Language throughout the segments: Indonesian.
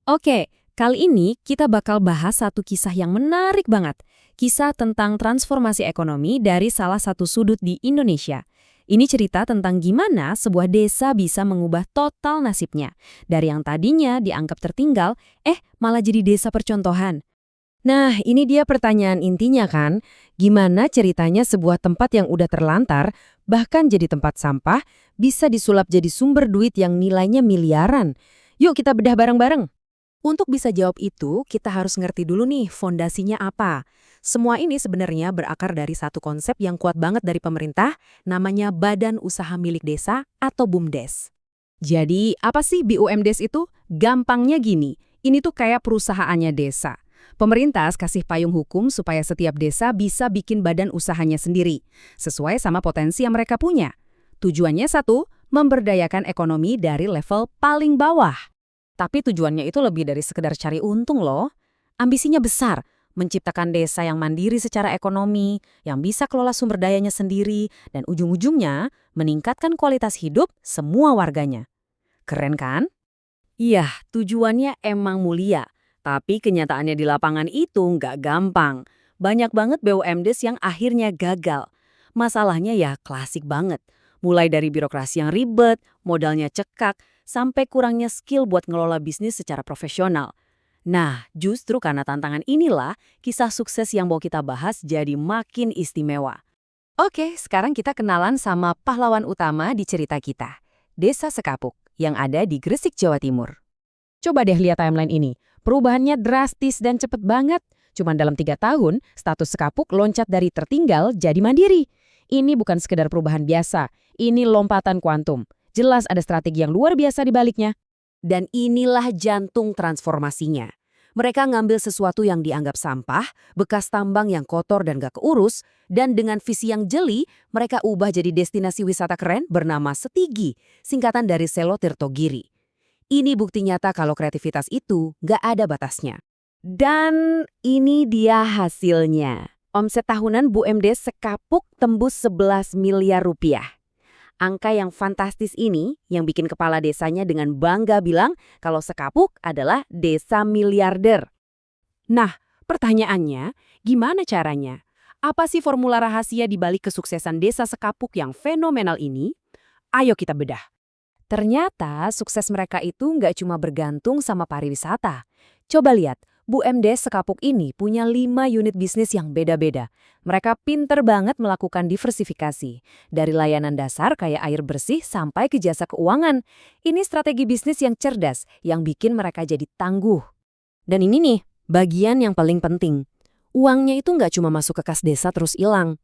Oke, kali ini kita bakal bahas satu kisah yang menarik banget. Kisah tentang transformasi ekonomi dari salah satu sudut di Indonesia. Ini cerita tentang gimana sebuah desa bisa mengubah total nasibnya. Dari yang tadinya dianggap tertinggal, malah jadi desa percontohan. Nah, ini dia pertanyaan intinya kan. Gimana ceritanya sebuah tempat yang udah terlantar, bahkan jadi tempat sampah, bisa disulap jadi sumber duit yang nilainya miliaran. Yuk kita bedah bareng-bareng. Untuk bisa jawab itu, kita harus ngerti dulu nih fondasinya apa. Semua ini sebenarnya berakar dari satu konsep yang kuat banget dari pemerintah, namanya Badan Usaha Milik Desa atau BUMDes. Jadi, apa sih BUMDes itu? Gampangnya gini, ini tuh kayak perusahaannya desa. Pemerintah kasih payung hukum supaya setiap desa bisa bikin badan usahanya sendiri, sesuai sama potensi yang mereka punya. Tujuannya satu, memberdayakan ekonomi dari level paling bawah. Tapi tujuannya itu lebih dari sekedar cari untung loh. Ambisinya besar, menciptakan desa yang mandiri secara ekonomi, yang bisa kelola sumber dayanya sendiri, dan ujung-ujungnya meningkatkan kualitas hidup semua warganya. Keren kan? Iya, tujuannya emang mulia. Tapi kenyataannya di lapangan itu nggak gampang. Banyak banget BUMDes yang akhirnya gagal. Masalahnya ya klasik banget. Mulai dari birokrasi yang ribet, modalnya cekak, sampai kurangnya skill buat ngelola bisnis secara profesional. Nah, justru karena tantangan inilah, kisah sukses yang mau kita bahas jadi makin istimewa. Oke, sekarang kita kenalan sama pahlawan utama di cerita kita. Desa Sekapuk, yang ada di Gresik, Jawa Timur. Coba deh lihat timeline ini. Perubahannya drastis dan cepet banget. Cuman dalam 3 tahun, status Sekapuk loncat dari tertinggal jadi mandiri. Ini bukan sekedar perubahan biasa, ini lompatan kuantum. Jelas ada strategi yang luar biasa di baliknya. Dan inilah jantung transformasinya. Mereka ngambil sesuatu yang dianggap sampah, bekas tambang yang kotor dan gak keurus, dan dengan visi yang jeli, mereka ubah jadi destinasi wisata keren bernama Setigi, singkatan dari Selo Tirtogiri. Ini bukti nyata kalau kreativitas itu nggak ada batasnya. Dan ini dia hasilnya. Omset tahunan BUMDes Sekapuk tembus 11 miliar rupiah. Angka yang fantastis ini yang bikin kepala desanya dengan bangga bilang kalau Sekapuk adalah desa miliarder. Nah, pertanyaannya, gimana caranya? Apa sih formula rahasia di balik kesuksesan desa Sekapuk yang fenomenal ini? Ayo kita bedah. Ternyata sukses mereka itu nggak cuma bergantung sama pariwisata. Coba lihat, BUMDes Sekapuk ini punya 5 unit bisnis yang beda-beda. Mereka pinter banget melakukan diversifikasi. Dari layanan dasar kayak air bersih sampai ke jasa keuangan. Ini strategi bisnis yang cerdas, yang bikin mereka jadi tangguh. Dan ini nih, bagian yang paling penting. Uangnya itu nggak cuma masuk ke kas desa terus hilang.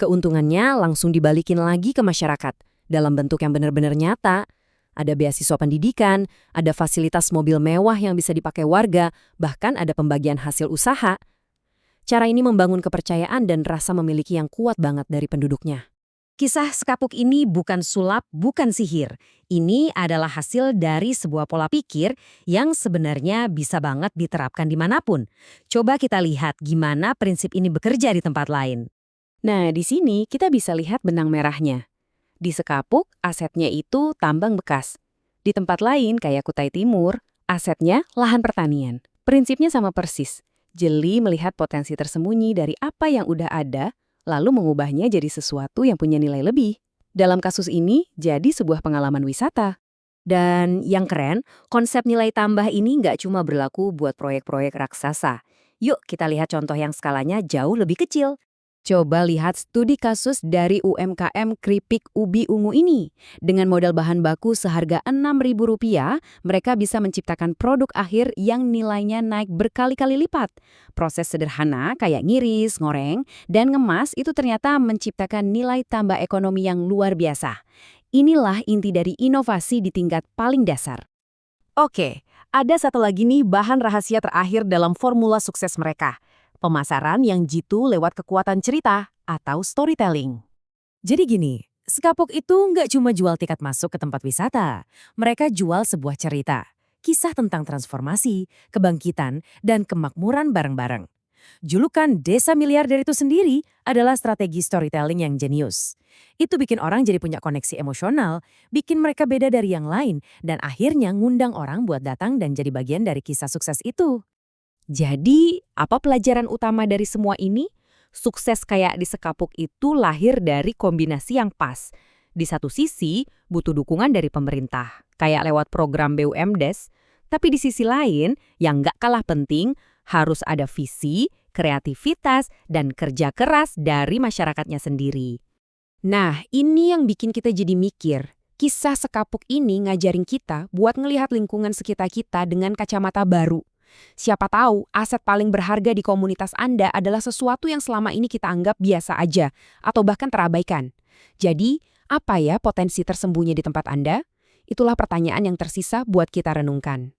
Keuntungannya langsung dibalikin lagi ke masyarakat, dalam bentuk yang benar-benar nyata. Ada beasiswa pendidikan, ada fasilitas mobil mewah yang bisa dipakai warga, bahkan ada pembagian hasil usaha. Cara ini membangun kepercayaan dan rasa memiliki yang kuat banget dari penduduknya. Kisah Sekapuk ini bukan sulap, bukan sihir. Ini adalah hasil dari sebuah pola pikir yang sebenarnya bisa banget diterapkan dimanapun. Coba kita lihat gimana prinsip ini bekerja di tempat lain. Nah, di sini kita bisa lihat benang merahnya. Di Sekapuk, asetnya itu tambang bekas. Di tempat lain, kayak Kutai Timur, asetnya lahan pertanian. Prinsipnya sama persis. Jeli melihat potensi tersembunyi dari apa yang udah ada, lalu mengubahnya jadi sesuatu yang punya nilai lebih. Dalam kasus ini, jadi sebuah pengalaman wisata. Dan yang keren, konsep nilai tambah ini nggak cuma berlaku buat proyek-proyek raksasa. Yuk kita lihat contoh yang skalanya jauh lebih kecil. Coba lihat studi kasus dari UMKM keripik ubi ungu ini. Dengan modal bahan baku seharga Rp6.000, mereka bisa menciptakan produk akhir yang nilainya naik berkali-kali lipat. Proses sederhana kayak ngiris, ngoreng, dan ngemas itu ternyata menciptakan nilai tambah ekonomi yang luar biasa. Inilah inti dari inovasi di tingkat paling dasar. Oke, ada satu lagi nih bahan rahasia terakhir dalam formula sukses mereka. Pemasaran yang jitu lewat kekuatan cerita atau storytelling. Jadi gini, Sekapuk itu nggak cuma jual tiket masuk ke tempat wisata. Mereka jual sebuah cerita. Kisah tentang transformasi, kebangkitan, dan kemakmuran bareng-bareng. Julukan desa miliarder itu sendiri adalah strategi storytelling yang jenius. Itu bikin orang jadi punya koneksi emosional, bikin mereka beda dari yang lain, dan akhirnya ngundang orang buat datang dan jadi bagian dari kisah sukses itu. Jadi, apa pelajaran utama dari semua ini? Sukses kayak di Sekapuk itu lahir dari kombinasi yang pas. Di satu sisi, butuh dukungan dari pemerintah, kayak lewat program BUMDes. Tapi di sisi lain, yang nggak kalah penting, harus ada visi, kreativitas, dan kerja keras dari masyarakatnya sendiri. Nah, ini yang bikin kita jadi mikir. Kisah Sekapuk ini ngajarin kita buat ngelihat lingkungan sekitar kita dengan kacamata baru. Siapa tahu aset paling berharga di komunitas Anda adalah sesuatu yang selama ini kita anggap biasa aja atau bahkan terabaikan. Jadi, apa ya potensi tersembunyi di tempat Anda? Itulah pertanyaan yang tersisa buat kita renungkan.